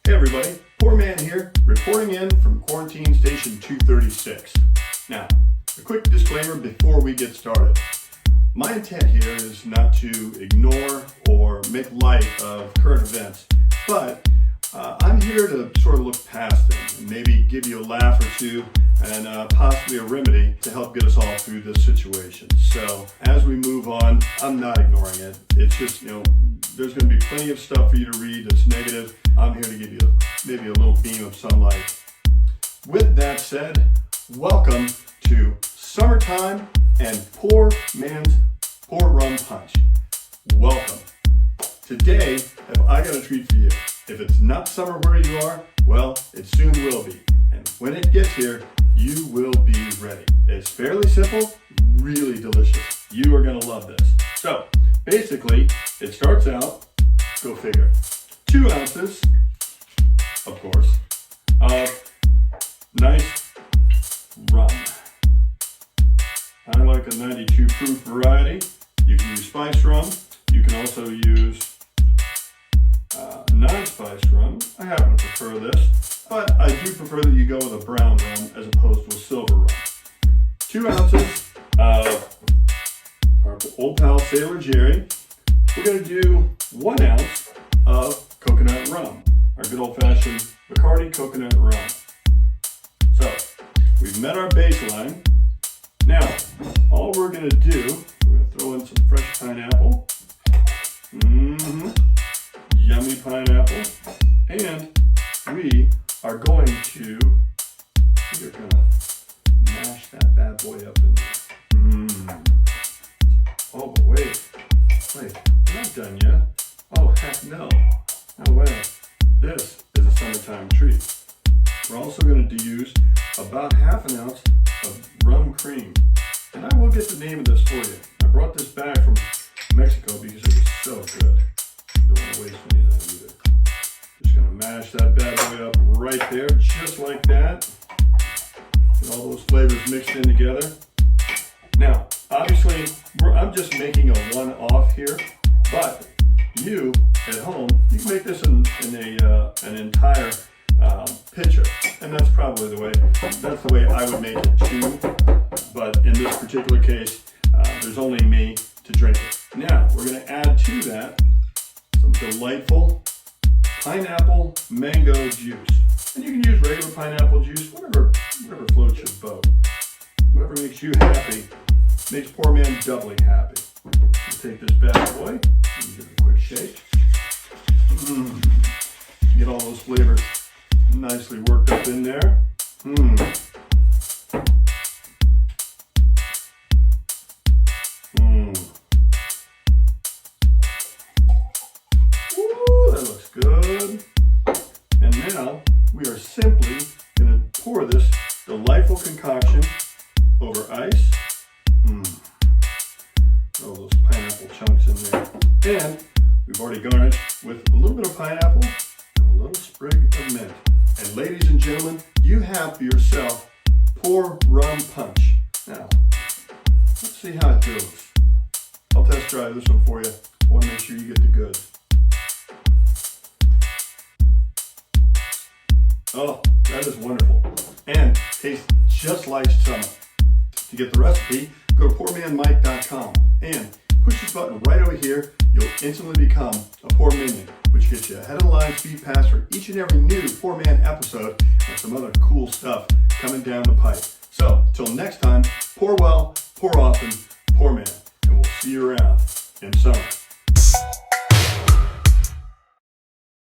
Hey everybody, PourMan here, reporting in from Quarantine Station 236. Now, a quick disclaimer before we get started. My intent here is not to ignore or make light of current events, but I'm here to sort of look past them and maybe give you a laugh or two and possibly a remedy to help get us all through this situation. So as we move on, I'm not ignoring it. It's just, there's going to be plenty of stuff for you to read that's negative. I'm here to give you maybe a little beam of sunlight. With that said, welcome to summertime and PourMan's Pour Rum Punch. Welcome. Today, I got a treat for you. If it's not summer where you are, well, it soon will be. And when it gets here, you will be ready. It's fairly simple, really delicious. You are gonna love this. So, basically, it starts out, go figure, 2 ounces, of course, of nice rum. I like a 92 proof variety. You can use spiced rum. You can also use non-spiced rum. I happen to prefer this, but I do prefer that you go with a brown rum as opposed to a silver rum. 2 ounces of our old pal Sailor Jerry. We're going to do 1 ounce of coconut rum, our good old-fashioned Bacardi coconut rum. So, we've met our baseline. Now, all we're going to do, we're going to throw in some fresh pineapple. Yummy pineapple. And we are going to mash that bad boy up in there. Oh, but wait, I'm not done yet. Oh, heck no. No way. This is a summertime treat. We're also going to use about ½ an ounce of rum cream. And I will get the name of this for you. I brought this back from Mexico because it was so good. Don't want to waste any of that either. Just going to mash that bad boy up right there, just like that. Get all those flavors mixed in together. Now, obviously, I'm just making a one-off here, but you at home, you can make this in an entire pitcher, and that's probably that's the way I would make it too. But in this particular case, there's only me to drink it. Now, we're going to add to that some delightful pineapple mango juice. And you can use regular pineapple juice, whatever floats your boat. Whatever makes you happy, makes PourMan doubly happy. We'll take this bad boy and give it a quick shake. Get all those flavors nicely worked up in there. That looks good. And now we are simply going to pour this delightful concoction over ice. Throw those pineapple chunks in there. And we've already garnished with a little bit of pineapple and a little sprig of mint. And ladies and gentlemen, you have for yourself Pour Rum Punch. Now, let's see how it goes. I'll test drive this one for you. I want to make sure you get the goods. Oh, that is wonderful. And tastes just like summer. To get the recipe, go to PourManmike.com and push this button right over here. You'll instantly become a Pour Minion, which gets you ahead of the line speed pass for each and every new PourMan episode and some other cool stuff coming down the pipe. So, till next time, pour well, pour often, PourMan, and we'll see you around in summer.